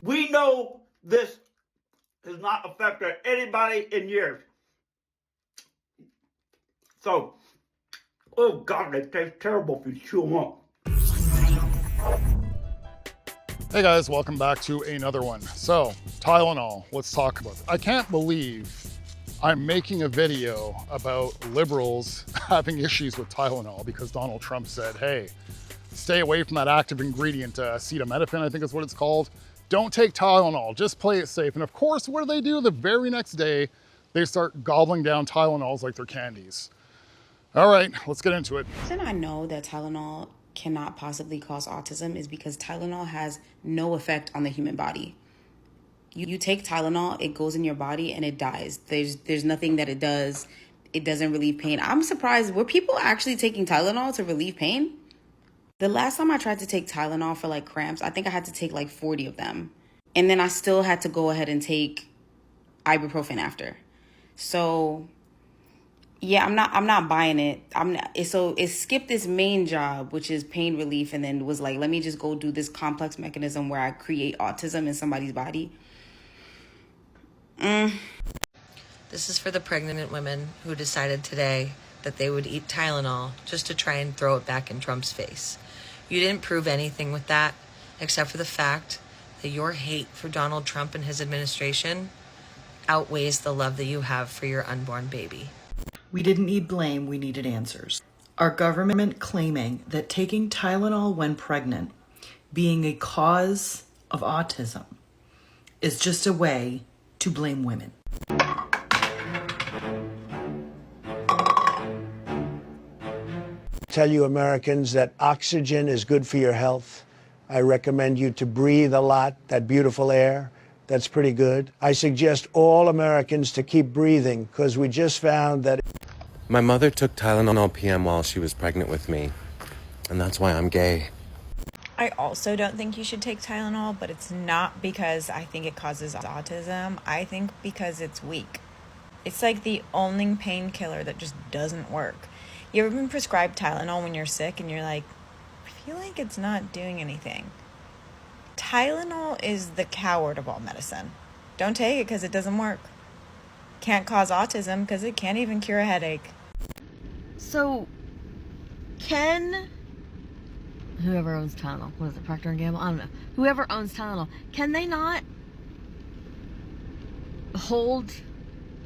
We know this has not affected anybody in years. So, oh God, they taste terrible if you chew them up. Hey guys, welcome back to another one. So, Tylenol, let's talk about it. I can't believe I'm making a video about liberals having issues with Tylenol because Donald Trump said, hey, stay away from that active ingredient, acetaminophen, I think is what it's called. Don't take Tylenol, just play it safe. And of course, what do? The very next day, they start gobbling down Tylenols like they're candies. All right, let's get into it. The reason I know that Tylenol cannot possibly cause autism is because Tylenol has no effect on the human body. You take Tylenol, it goes in your body and it dies. There's nothing that it does. It doesn't relieve pain. I'm surprised, were people actually taking Tylenol to relieve pain? The last time I tried to take Tylenol for like cramps, I think I had to take like 40 of them. And then I still had to go ahead and take ibuprofen after. So yeah, I'm not buying it. So it skipped this main job, which is pain relief, and then was like, let me just go do this complex mechanism where I create autism in somebody's body. This is for the pregnant women who decided today that they would eat Tylenol just to try and throw it back in Trump's face. You didn't prove anything with that, except for the fact that your hate for Donald Trump and his administration outweighs the love that you have for your unborn baby. We didn't need blame, we needed answers. Our government claiming that taking Tylenol when pregnant, being a cause of autism, is just a way to blame women. Tell you Americans that oxygen is good for your health. I recommend you to breathe a lot, that beautiful air. That's pretty good. I suggest all Americans to keep breathing because we just found that. My mother took Tylenol PM while she was pregnant with me, and that's why I'm gay. I also don't think you should take Tylenol, but it's not because I think it causes autism. I think because it's weak. It's like the only painkiller that just doesn't work. You ever been prescribed Tylenol when you're sick and you're like, I feel like it's not doing anything? Tylenol is the coward of all medicine. Don't take it because it doesn't work. Can't cause autism because it can't even cure a headache. So, can whoever owns Tylenol, what is it, Procter & Gamble? I don't know. Whoever owns Tylenol, can they not hold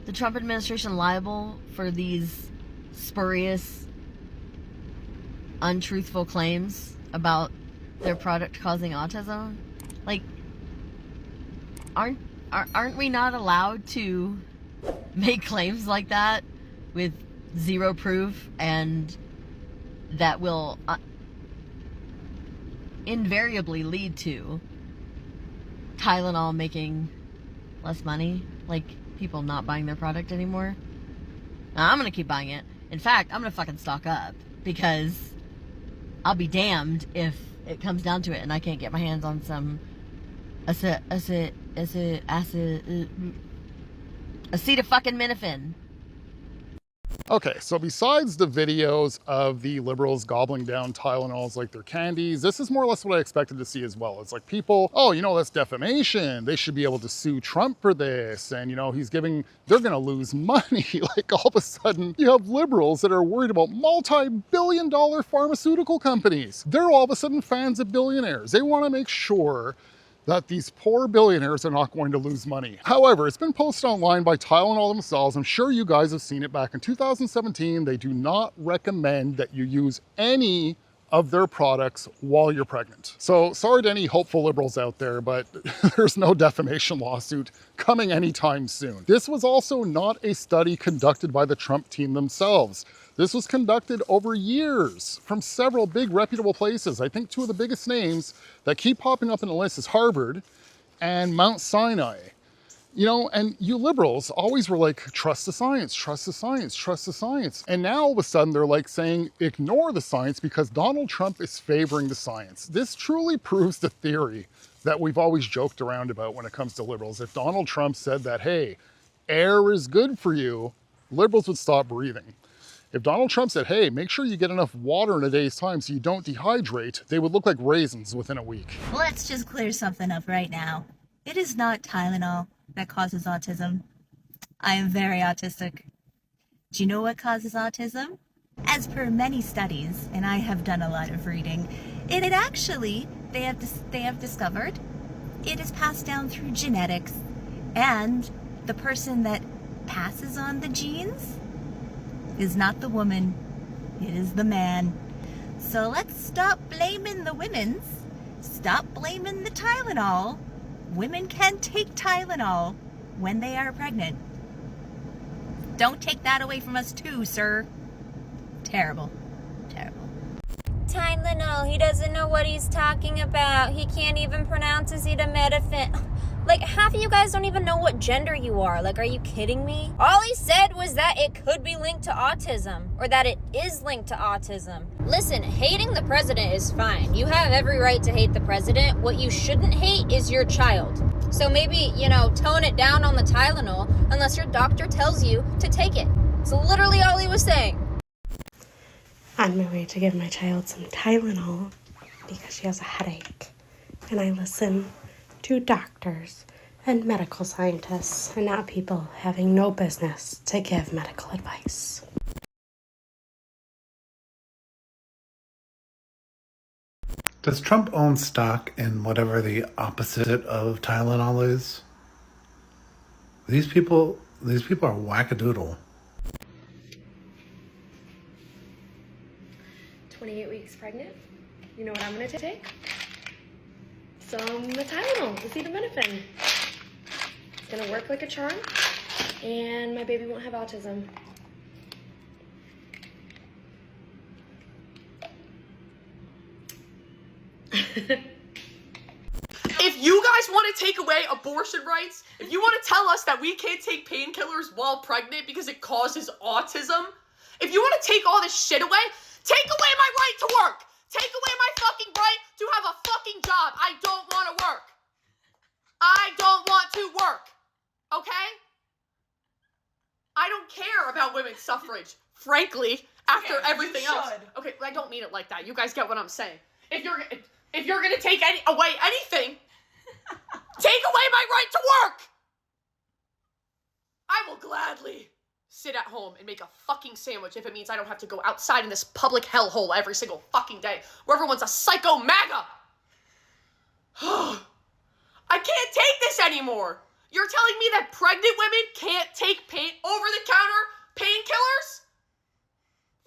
the Trump administration liable for these spurious, untruthful claims about their product causing autism? Like, aren't we not allowed to make claims like that with zero proof, and that will invariably lead to Tylenol making less money, like people not buying their product anymore? Now, I'm gonna keep buying it. In fact, I'm gonna fucking stock up, because I'll be damned if it comes down to it and I can't get my hands on some acetaminophen. Okay, so besides the videos of the liberals gobbling down Tylenols like they're candies, this is more or less what I expected to see as well. It's like people, oh, you know, that's defamation. They should be able to sue Trump for this. And, you know, they're gonna lose money. Like all of a sudden, you have liberals that are worried about multi-billion-dollar pharmaceutical companies. They're all of a sudden fans of billionaires. They wanna make sure that these poor billionaires are not going to lose money. However, it's been posted online by Tylenol themselves. I'm sure you guys have seen it back in 2017. They do not recommend that you use any of their products while you're pregnant. So sorry to any hopeful liberals out there, but there's no defamation lawsuit coming anytime soon. This was also not a study conducted by the Trump team themselves. This was conducted over years from several big reputable places. I think two of the biggest names that keep popping up in the list is Harvard and Mount Sinai. You know, and you liberals always were like, trust the science, trust the science, trust the science. And now all of a sudden they're like saying, ignore the science because Donald Trump is favoring the science. This truly proves the theory that we've always joked around about when it comes to liberals. If Donald Trump said that, hey, air is good for you, liberals would stop breathing. If Donald Trump said, hey, make sure you get enough water in a day's time so you don't dehydrate, they would look like raisins within a week. Let's just clear something up right now. It is not Tylenol that causes autism. I am very autistic. Do you know what causes autism? As per many studies, and I have done a lot of reading, it actually, they have discovered, it is passed down through genetics, and the person that passes on the genes is not the woman, it is the man. So let's stop blaming the women's, stop blaming the Tylenol. Women can take Tylenol when they are pregnant. Don't take that away from us too, sir. Terrible. Terrible. Tylenol, he doesn't know what he's talking about. He can't even pronounce acetaminophen. Like, half of you guys don't even know what gender you are. Like, are you kidding me? All he said was that it could be linked to autism, or that it is linked to autism. Listen, hating the president is fine. You have every right to hate the president. What you shouldn't hate is your child. So maybe, tone it down on the Tylenol, unless your doctor tells you to take it. It's literally all he was saying. On my way to give my child some Tylenol because she has a headache. And I listen to doctors and medical scientists and not people having no business to give medical advice. Does Trump own stock in whatever the opposite of Tylenol is? These people are wackadoodle. 28 weeks pregnant. You know what I'm gonna take? Some Tylenol, acetaminophen. It's gonna work like a charm, and my baby won't have autism. If you guys want to take away abortion rights, if you want to tell us that we can't take painkillers while pregnant because it causes autism, if you want to take all this shit away, take away my right to work. Take away my fucking right to have a fucking job. I don't want to work. I don't want to work. Okay? I don't care about women's suffrage, frankly, after everything else. Okay, I don't mean it like that. You guys get what I'm saying. If you're gonna take away anything, take away my right to work. I will gladly sit at home and make a fucking sandwich if it means I don't have to go outside in this public hellhole every single fucking day where everyone's a psycho MAGA. I can't take this anymore. You're telling me that pregnant women can't take over-the-counter painkillers?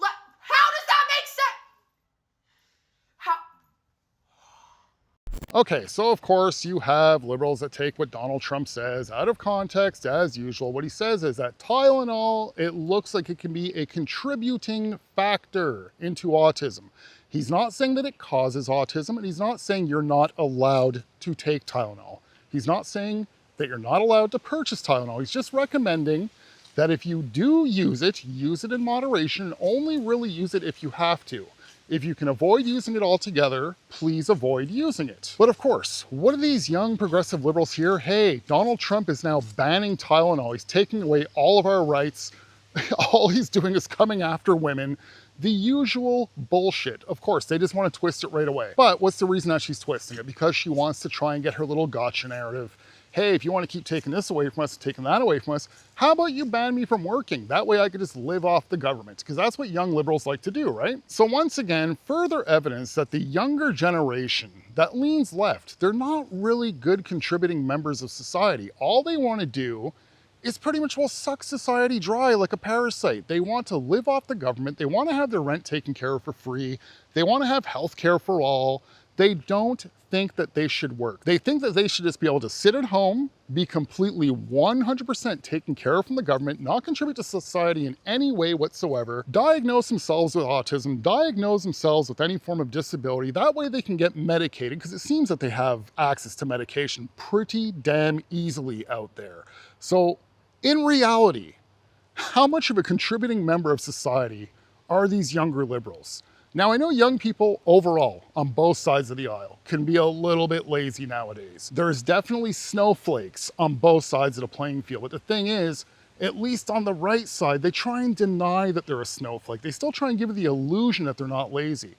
How does that make sense? Okay, so of course you have liberals that take what Donald Trump says out of context as usual. What he says is that Tylenol, it looks like it can be a contributing factor into autism. He's not saying that it causes autism, and he's not saying you're not allowed to take Tylenol. He's not saying that you're not allowed to purchase Tylenol. He's just recommending that if you do use it in moderation and only really use it if you have to. If you can avoid using it altogether, please avoid using it. But of course, what do these young progressive liberals hear? Hey, Donald Trump is now banning Tylenol. He's taking away all of our rights. All he's doing is coming after women. The usual bullshit. Of course, they just want to twist it right away. But what's the reason that she's twisting it? Because she wants to try and get her little gotcha narrative. Hey, if you want to keep taking this away from us, taking that away from us, how about you ban me from working? That way I could just live off the government, because that's what young liberals like to do, right? So once again, further evidence that the younger generation that leans left, they're not really good contributing members of society. All they want to do is pretty much, well, suck society dry like a parasite. They want to live off the government. They want to have their rent taken care of for free. They want to have health care for all. They don't think that they should work. They think that they should just be able to sit at home, be completely 100% taken care of from the government, not contribute to society in any way whatsoever, diagnose themselves with autism, diagnose themselves with any form of disability. That way they can get medicated, because it seems that they have access to medication pretty damn easily out there. So in reality, how much of a contributing member of society are these younger liberals? Now, I know young people overall on both sides of the aisle can be a little bit lazy nowadays. There's definitely snowflakes on both sides of the playing field. But the thing is, at least on the right side, they try and deny that they're a snowflake. They still try and give the illusion that they're not lazy.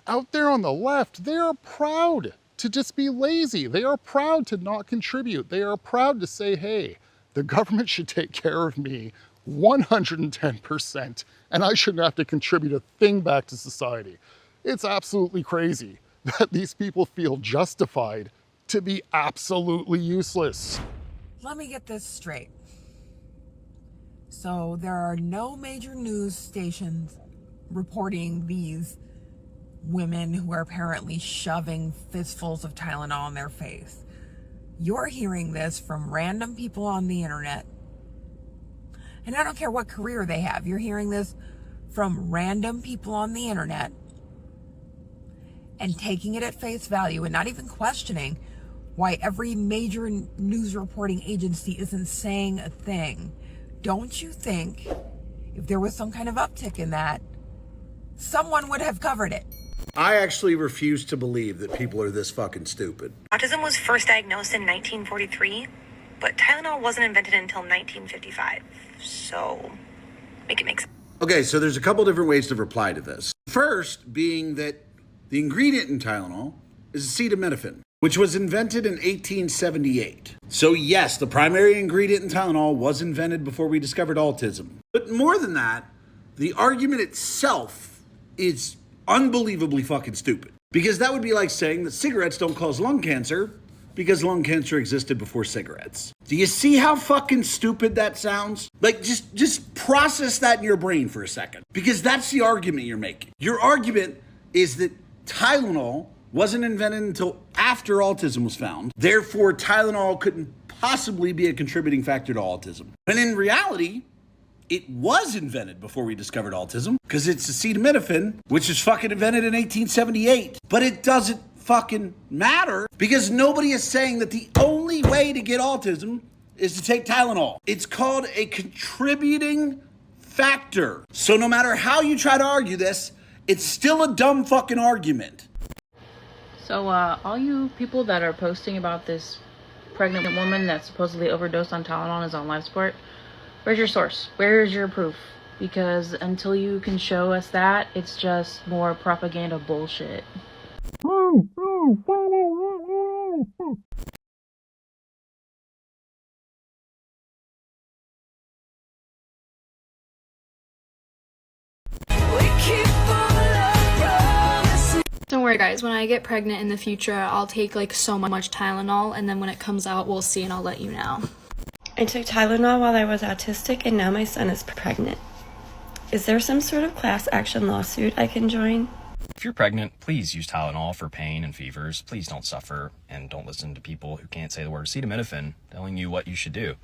Out there on the left, they're proud to just be lazy. They are proud to not contribute. They are proud to say, hey, the government should take care of me 110%, and I shouldn't have to contribute a thing back to society. It's absolutely crazy that these people feel justified to be absolutely useless. Let me get this straight. So there are no major news stations reporting these women who are apparently shoving fistfuls of Tylenol in their face. You're hearing this from random people on the internet. And I don't care what career they have. You're hearing this from random people on the internet and taking it at face value and not even questioning why every major news reporting agency isn't saying a thing. Don't you think if there was some kind of uptick in that, someone would have covered it? I actually refuse to believe that people are this fucking stupid. Autism was first diagnosed in 1943, but Tylenol wasn't invented until 1955. So, make it make sense. Okay, so there's a couple different ways to reply to this. First being that the ingredient in Tylenol is acetaminophen, which was invented in 1878. So yes, the primary ingredient in Tylenol was invented before we discovered autism. But more than that, the argument itself is unbelievably fucking stupid. Because that would be like saying that cigarettes don't cause lung cancer because lung cancer existed before cigarettes. Do you see how fucking stupid that sounds? Like, just process that in your brain for a second. Because that's the argument you're making. Your argument is that Tylenol wasn't invented until after autism was found. Therefore, Tylenol couldn't possibly be a contributing factor to autism. And in reality, it was invented before we discovered autism because it's acetaminophen, which was fucking invented in 1878. But it doesn't fucking matter because nobody is saying that the only way to get autism is to take Tylenol. It's called a contributing factor. So no matter how you try to argue this, it's still a dumb fucking argument. So all you people that are posting about this pregnant woman that supposedly overdosed on Tylenol and is on life support, where's your source? Where's your proof? Because until you can show us that, it's just more propaganda bullshit. Don't worry guys, when I get pregnant in the future, I'll take like so much Tylenol, and then when it comes out, we'll see and I'll let you know. I took Tylenol while I was autistic and now my son is pregnant. Is there some sort of class action lawsuit I can join? If you're pregnant, please use Tylenol for pain and fevers. Please don't suffer and don't listen to people who can't say the word acetaminophen telling you what you should do.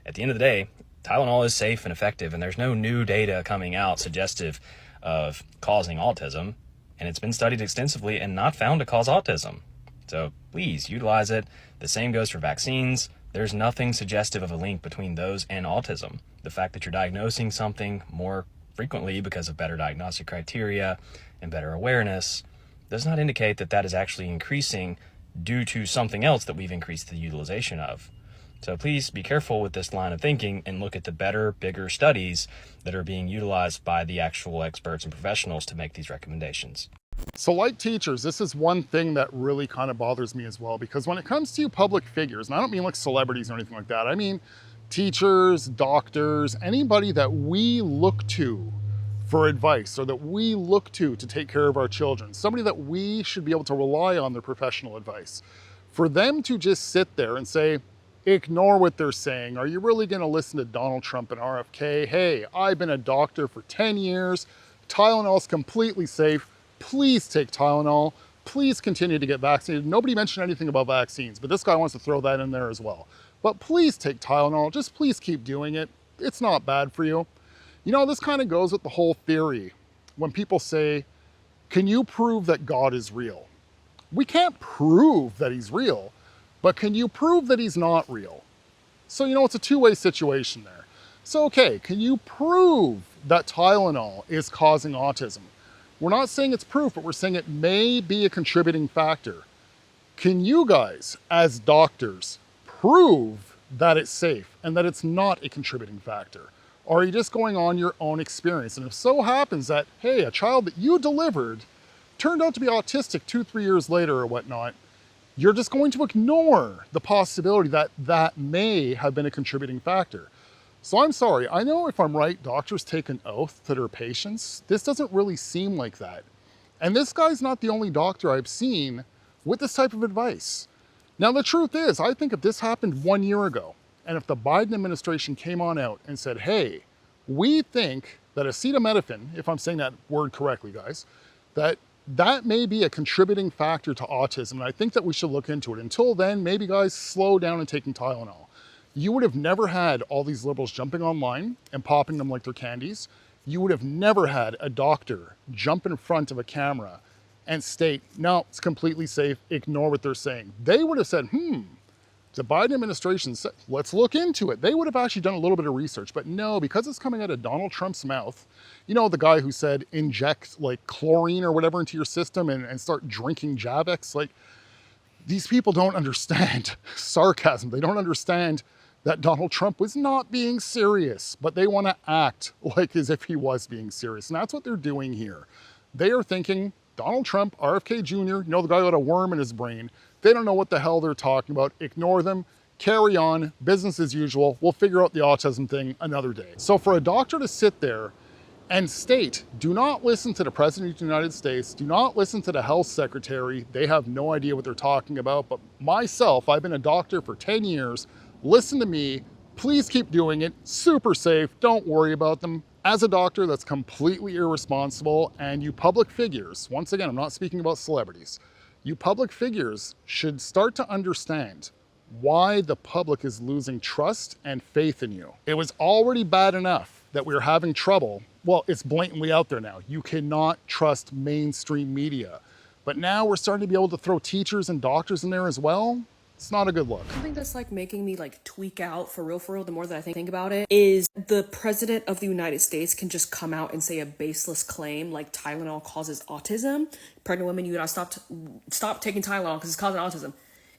At the end of the day, Tylenol is safe and effective, and there's no new data coming out suggestive of causing autism, and it's been studied extensively and not found to cause autism. So please utilize it. The same goes for vaccines. There's nothing suggestive of a link between those and autism. The fact that you're diagnosing something more frequently because of better diagnostic criteria and better awareness does not indicate that that is actually increasing due to something else that we've increased the utilization of. So please be careful with this line of thinking and look at the better, bigger studies that are being utilized by the actual experts and professionals to make these recommendations. So like teachers, this is one thing that really kind of bothers me as well, because when it comes to public figures, and I don't mean like celebrities or anything like that, I mean teachers, doctors, anybody that we look to for advice or that we look to take care of our children, somebody that we should be able to rely on their professional advice. For them to just sit there and say, ignore what they're saying. Are you really going to listen to Donald Trump and RFK? Hey, I've been a doctor for 10 years. Tylenol's completely safe. Please take Tylenol. Please continue to get vaccinated. Nobody mentioned anything about vaccines, but this guy wants to throw that in there as well. But please take Tylenol. Just please keep doing it. It's not bad for you. You know, this kind of goes with the whole theory when people say, can you prove that God is real? We can't prove that he's real, but can you prove that he's not real? So, you know, it's a two-way situation there. So, okay, can you prove that Tylenol is causing autism? We're not saying it's proof, but we're saying it may be a contributing factor. Can you guys, as doctors, prove that it's safe and that it's not a contributing factor? Or are you just going on your own experience? And if so happens that, hey, a child that you delivered turned out to be autistic 2-3 years later or whatnot, you're just going to ignore the possibility that that may have been a contributing factor. So I'm sorry, I know if I'm right, doctors take an oath to their patients. This doesn't really seem like that. And this guy's not the only doctor I've seen with this type of advice. Now, the truth is, I think if this happened 1 year ago, and if the Biden administration came on out and said, hey, we think that acetaminophen, if I'm saying that word correctly, guys, that may be a contributing factor to autism, and I think that we should look into it. Until then, maybe guys, slow down and taking Tylenol. You would have never had all these liberals jumping online and popping them like they're candies. You would have never had a doctor jump in front of a camera and state, no, it's completely safe, ignore what they're saying. They would have said, the Biden administration said, let's look into it. They would have actually done a little bit of research, but no, because it's coming out of Donald Trump's mouth, you know, the guy who said inject like chlorine or whatever into your system and start drinking Javex, like these people don't understand sarcasm. They don't understand that Donald Trump was not being serious, but they want to act like as if he was being serious. And that's what they're doing here. They are thinking Donald Trump, RFK Jr., you know, the guy got a worm in his brain. They don't know what the hell they're talking about. Ignore them, carry on, business as usual. We'll figure out the autism thing another day. So for a doctor to sit there and state, do not listen to the President of the United States, do not listen to the health secretary, they have no idea what they're talking about. But myself, I've been a doctor for 10 years, listen to me, please keep doing it, super safe, don't worry about them. As a doctor, that's completely irresponsible, and you public figures, once again, I'm not speaking about celebrities, you public figures should start to understand why the public is losing trust and faith in you. It was already bad enough that we were having trouble. Well, it's blatantly out there now. You cannot trust mainstream media. But now we're starting to be able to throw teachers and doctors in there as well. It's not a good look. Something that's like making me like tweak out for real, the more that I think about it, is the president of the United States can just come out and say a baseless claim like Tylenol causes autism. Pregnant women, you gotta stop taking Tylenol because it's causing autism.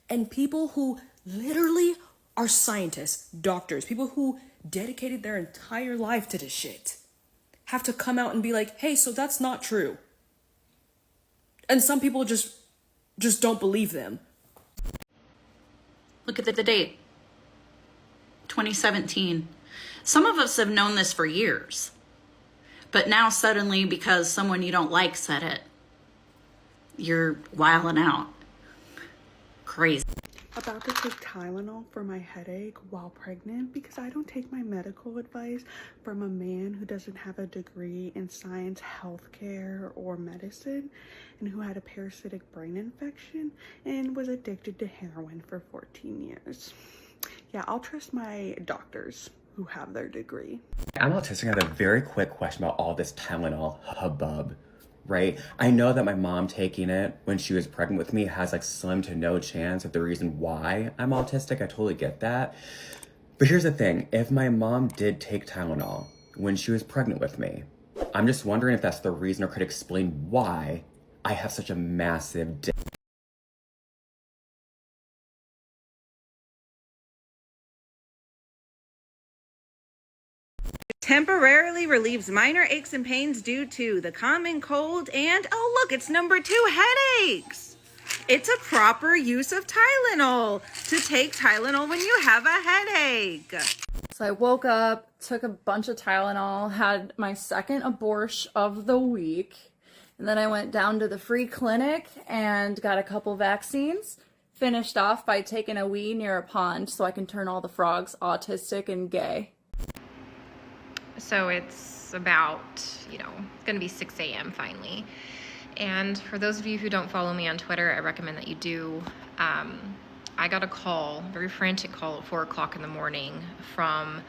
And people who literally are scientists, doctors, people who dedicated their entire life to this shit have to come out and be like, hey, so that's not true. And some people just don't believe them. Look at the date, 2017. Some of us have known this for years, but now suddenly because someone you don't like said it, you're wilding out. Crazy. About to take Tylenol for my headache while pregnant because I don't take my medical advice from a man who doesn't have a degree in science, healthcare, or medicine, and who had a parasitic brain infection and was addicted to heroin for 14 years. Yeah, I'll trust my doctors who have their degree. I'm autistic. I have a very quick question about all this Tylenol hubbub. Right? I know that my mom taking it when she was pregnant with me has like slim to no chance of the reason why I'm autistic. I totally get that. But here's the thing. If my mom did take Tylenol when she was pregnant with me, I'm just wondering if that's the reason or could explain why I have such a massive dick. Temporarily relieves minor aches and pains due to the common cold and, oh look, it's number 2, headaches. It's a proper use of Tylenol to take Tylenol when you have a headache. So I woke up, took a bunch of Tylenol, had my second abortion of the week, and then I went down to the free clinic and got a couple vaccines. Finished off by taking a wee near a pond so I can turn all the frogs autistic and gay. So it's about, it's going to be 6 a.m. finally. And for those of you who don't follow me on Twitter, I recommend that you do. I got a call, a very frantic call at 4 o'clock in the morning from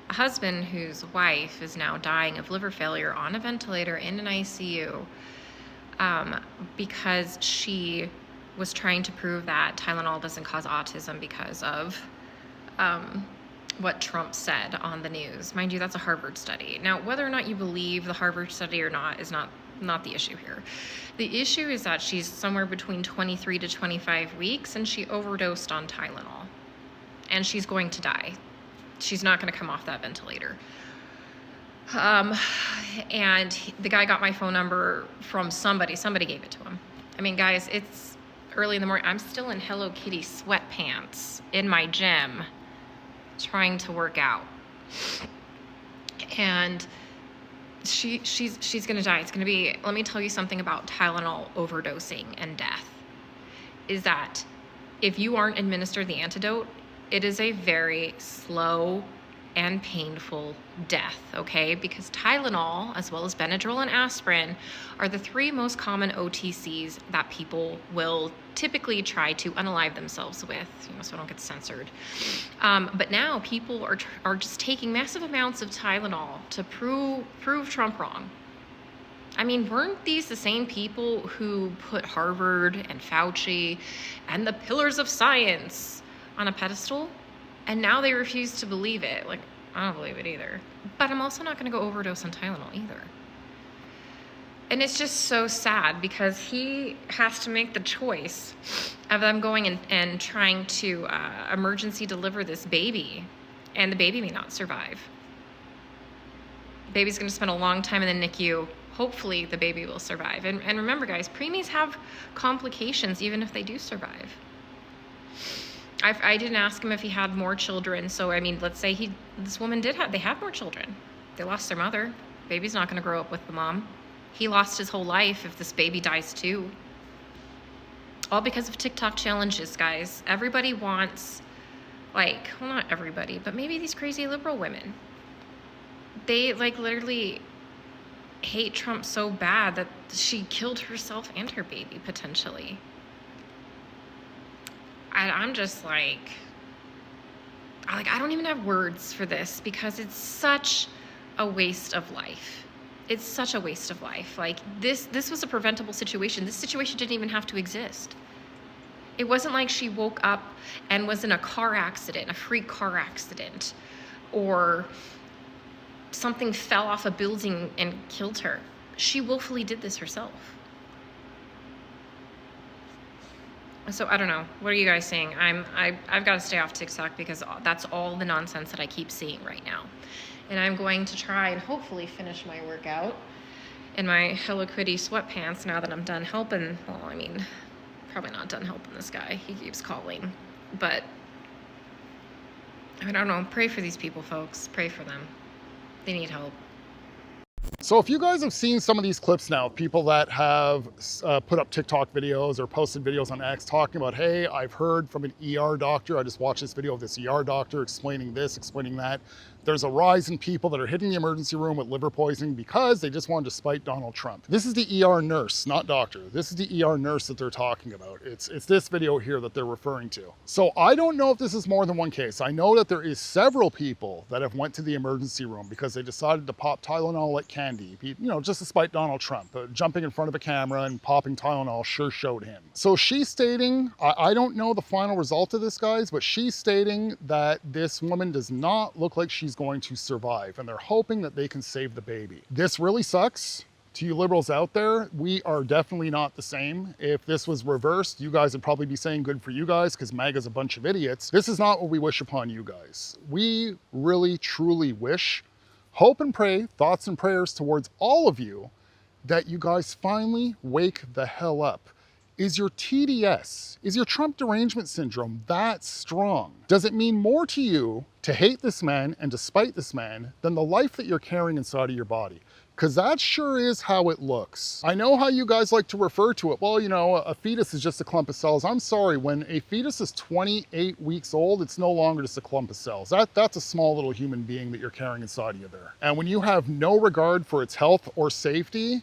a husband whose wife is now dying of liver failure on a ventilator in an ICU because she was trying to prove that Tylenol doesn't cause autism because of what Trump said on the news. Mind you, that's a Harvard study. Now, whether or not you believe the Harvard study or not is not the issue here. The issue is that she's somewhere between 23 to 25 weeks and she overdosed on Tylenol. And she's going to die. She's not going to come off that ventilator. And the guy got my phone number from somebody. Somebody gave it to him. I mean, guys, it's early in the morning. I'm still in Hello Kitty sweatpants in my gym trying to work out. And she's gonna die. It's gonna be, let me tell you something about Tylenol overdosing and death, is that if you aren't administered the antidote, it is a very slow and painful death, okay? Because Tylenol, as well as Benadryl and aspirin, are the 3 most common OTCs that people will typically try to unalive themselves with, so I don't get censored. But now people are just taking massive amounts of Tylenol to prove Trump wrong. I mean, weren't these the same people who put Harvard and Fauci and the pillars of science on a pedestal? And now they refuse to believe it. Like, I don't believe it either. But I'm also not going to go overdose on Tylenol either. And it's just so sad because he has to make the choice of them going and trying to emergency deliver this baby. And the baby may not survive. The baby's going to spend a long time in the NICU. Hopefully the baby will survive. And remember, guys, preemies have complications even if they do survive. I didn't ask him if he had more children. So, I mean, let's say this woman they have more children. They lost their mother. Baby's not going to grow up with the mom. He lost his whole life if this baby dies too. All because of TikTok challenges, guys. Everybody wants, well, not everybody, but maybe these crazy liberal women. They, literally hate Trump so bad that she killed herself and her baby, potentially. I'm just I don't even have words for this because it's such a waste of life. It's such a waste of life. This was a preventable situation. This situation didn't even have to exist. It wasn't like she woke up and was in a car accident, a freak car accident, or something fell off a building and killed her. She willfully did this herself. So I don't know. What are you guys saying? I've got to stay off TikTok because that's all the nonsense that I keep seeing right now. And I'm going to try and hopefully finish my workout in my Hello Kitty sweatpants now that I'm done helping. Well, I mean, probably not done helping this guy. He keeps calling. But I don't know. Pray for these people, folks. Pray for them. They need help. So if you guys have seen some of these clips now, people that have put up TikTok videos or posted videos on X talking about, hey, I've heard from an ER doctor. I just watched this video of this ER doctor explaining this, explaining that. There's a rise in people that are hitting the emergency room with liver poisoning because they just wanted to spite Donald Trump. This is the ER nurse, not doctor. This is the ER nurse that they're talking about. It's this video here that they're referring to. So I don't know if this is more than one case. I know that there is several people that have went to the emergency room because they decided to pop Tylenol like candy, just to spite Donald Trump. Jumping in front of a camera and popping Tylenol sure showed him. So she's stating, I don't know the final result of this, guys, but she's stating that this woman does not look like she's going to survive, and they're hoping that they can save the baby. This really sucks. To you liberals out there, we are definitely not the same. If this was reversed, you guys would probably be saying good for you guys because MAGA's a bunch of idiots. This is not what we wish upon you guys. We really, truly wish, hope and pray, thoughts and prayers towards all of you that you guys finally wake the hell up. Is your TDS, is your Trump derangement syndrome that strong? Does it mean more to you to hate this man and to spite this man than the life that you're carrying inside of your body? Because that sure is how it looks. I know how you guys like to refer to it. Well, a fetus is just a clump of cells. I'm sorry, when a fetus is 28 weeks old, it's no longer just a clump of cells. That's a small little human being that you're carrying inside of you there. And when you have no regard for its health or safety,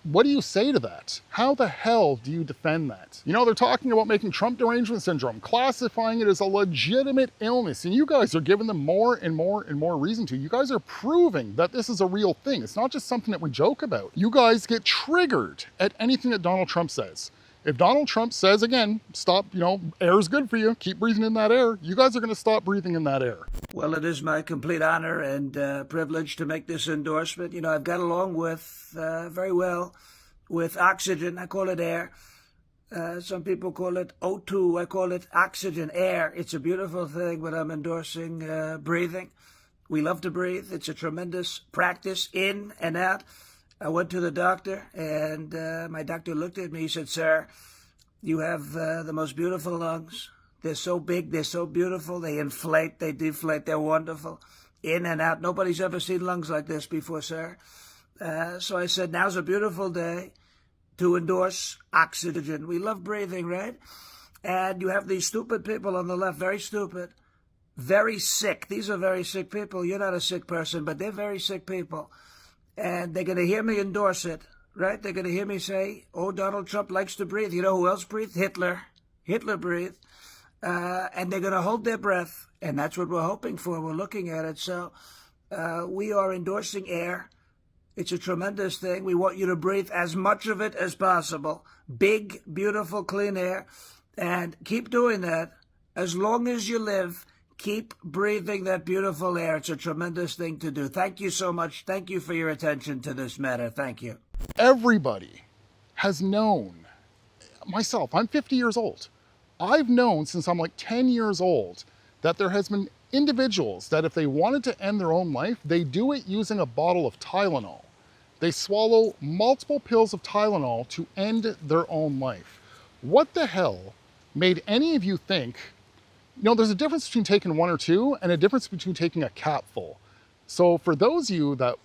what do you say to that? How the hell do you defend that? They're talking about making Trump derangement syndrome, classifying it as a legitimate illness, and you guys are giving them more and more and more reason to. You guys are proving that this is a real thing. It's not just something that we joke about. You guys get triggered at anything that Donald Trump says. If Donald Trump says, again, stop, air is good for you, keep breathing in that air, you guys are going to stop breathing in that air. Well, it is my complete honor and privilege to make this endorsement. I've got along very well with oxygen. I call it air. Some people call it O2. I call it oxygen, air. It's a beautiful thing, but I'm endorsing breathing. We love to breathe. It's a tremendous practice, in and out. I went to the doctor, and my doctor looked at me. He said, "Sir, You have the most beautiful lungs. They're so big, they're so beautiful, they inflate, they deflate, they're wonderful. In and out. Nobody's ever seen lungs like this before, sir. So I said, now's a beautiful day to endorse oxygen. We love breathing, right? And you have these stupid people on the left, very stupid, very sick. These are very sick people. You're not a sick person, but they're very sick people. And they're going to hear me endorse it, right? They're going to hear me say, oh, Donald Trump likes to breathe. You know who else breathed? Hitler. Hitler breathed. And they're going to hold their breath. And that's what we're hoping for. We're looking at it. So we are endorsing air. It's a tremendous thing. We want you to breathe as much of it as possible. Big, beautiful, clean air. And keep doing that. As long as you live, keep breathing that beautiful air. It's a tremendous thing to do. Thank you so much. Thank you for your attention to this matter. Thank you. Everybody has known, myself, I'm 50 years old. I've known since I'm like 10 years old that there has been individuals that if they wanted to end their own life, they do it using a bottle of Tylenol. They swallow multiple pills of Tylenol to end their own life. What the hell made any of you think, you know, there's a difference between taking one or two and a difference between taking a capful. So for those of you that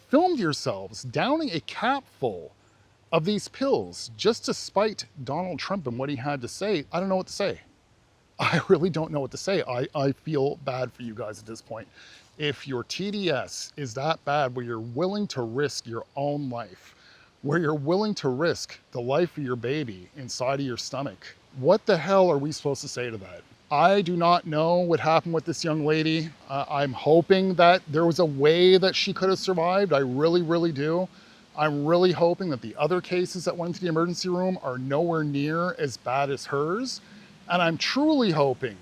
filmed yourselves downing a capful of these pills just to spite Donald Trump and what he had to say, I don't know what to say. I really don't know what to say. I feel bad for you guys at this point. If your TDS is that bad where you're willing to risk your own life, where you're willing to risk the life of your baby inside of your stomach, what the hell are we supposed to say to that? I do not know what happened with this young lady. I'm hoping that there was a way that she could have survived. I really, really do. I'm really hoping that the other cases that went into the emergency room are nowhere near as bad as hers. And I'm truly hoping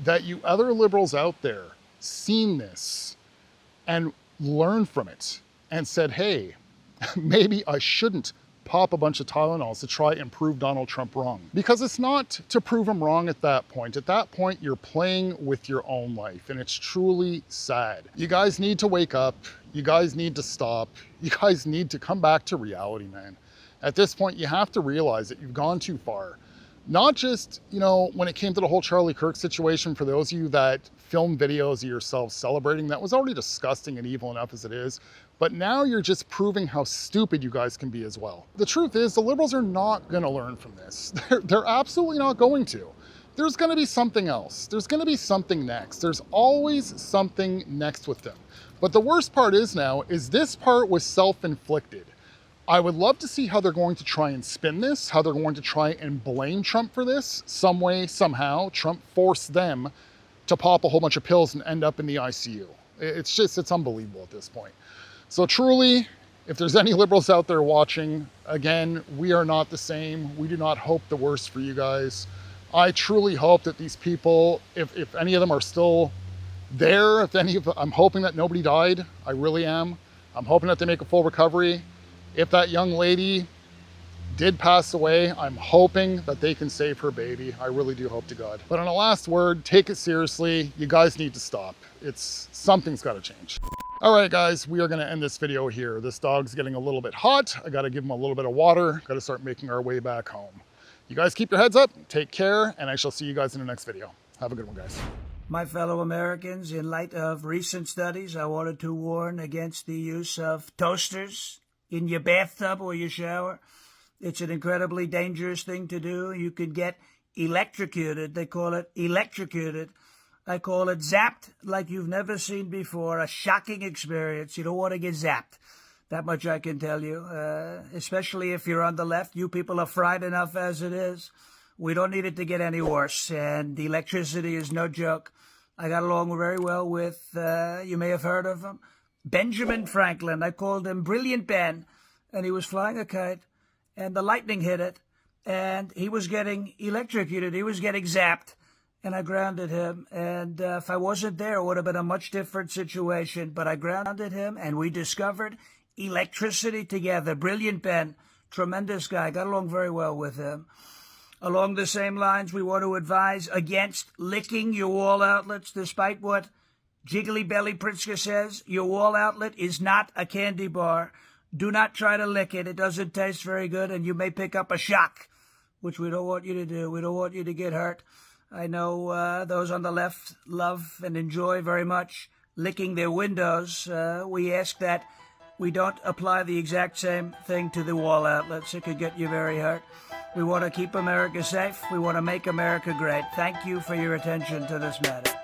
that you other liberals out there seen this and learned from it and said, hey, maybe I shouldn't pop a bunch of Tylenols to try and prove Donald Trump wrong. Because it's not to prove him wrong at that point. At that point, you're playing with your own life, and it's truly sad. You guys need to wake up. You guys need to stop. You guys need to come back to reality, man. At this point, you have to realize that you've gone too far. Not just, you know, when it came to the whole Charlie Kirk situation, for those of you that film videos of yourselves celebrating, that was already disgusting and evil enough as it is. But now you're just proving how stupid you guys can be as well. The truth is, the liberals are not going to learn from this. They're absolutely not going to. There's going to be something else. There's going to be something next. There's always something next with them. But the worst part is now, is this part was self-inflicted. I would love to see how they're going to try and spin this, how they're going to try and blame Trump for this. Some way, somehow, Trump forced them to pop a whole bunch of pills and end up in the ICU. It's unbelievable at this point. So truly, if there's any liberals out there watching, again, we are not the same. We do not hope the worst for you guys. I truly hope that these people, if any of them are still there, I'm hoping that nobody died. I really am. I'm hoping that they make a full recovery. If that young lady did pass away, I'm hoping that they can save her baby. I really do hope to God. But on a last word, take it seriously. You guys need to stop. Something's got to change. All right, guys, we are going to end this video here. This dog's getting a little bit hot. I got to give him a little bit of water. Got to start making our way back home. You guys keep your heads up, take care, and I shall see you guys in the next video. Have a good one, guys. My fellow Americans, in light of recent studies, I wanted to warn against the use of toasters in your bathtub or your shower. It's an incredibly dangerous thing to do. You could get electrocuted. They call it electrocuted. I call it zapped like you've never seen before. A shocking experience. You don't want to get zapped. That much I can tell you. Especially if you're on the left. You people are fried enough as it is. We don't need it to get any worse. And the electricity is no joke. I got along very well with, you may have heard of him, Benjamin Franklin. I called him Brilliant Ben. And he was flying a kite. And the lightning hit it. And he was getting electrocuted. He was getting zapped. And I grounded him. And if I wasn't there, it would have been a much different situation. But I grounded him, and we discovered electricity together. Brilliant Ben. Tremendous guy. Got along very well with him. Along the same lines, we want to advise against licking your wall outlets, despite what Jiggly Belly Pritzker says. Your wall outlet is not a candy bar. Do not try to lick it. It doesn't taste very good, and you may pick up a shock. which we don't want you to do. We don't want you to get hurt. I know those on the left love and enjoy very much licking their windows. We ask that we don't apply the exact same thing to the wall outlets. It could get you very hurt. We want to keep America safe. We want to make America great. Thank you for your attention to this matter.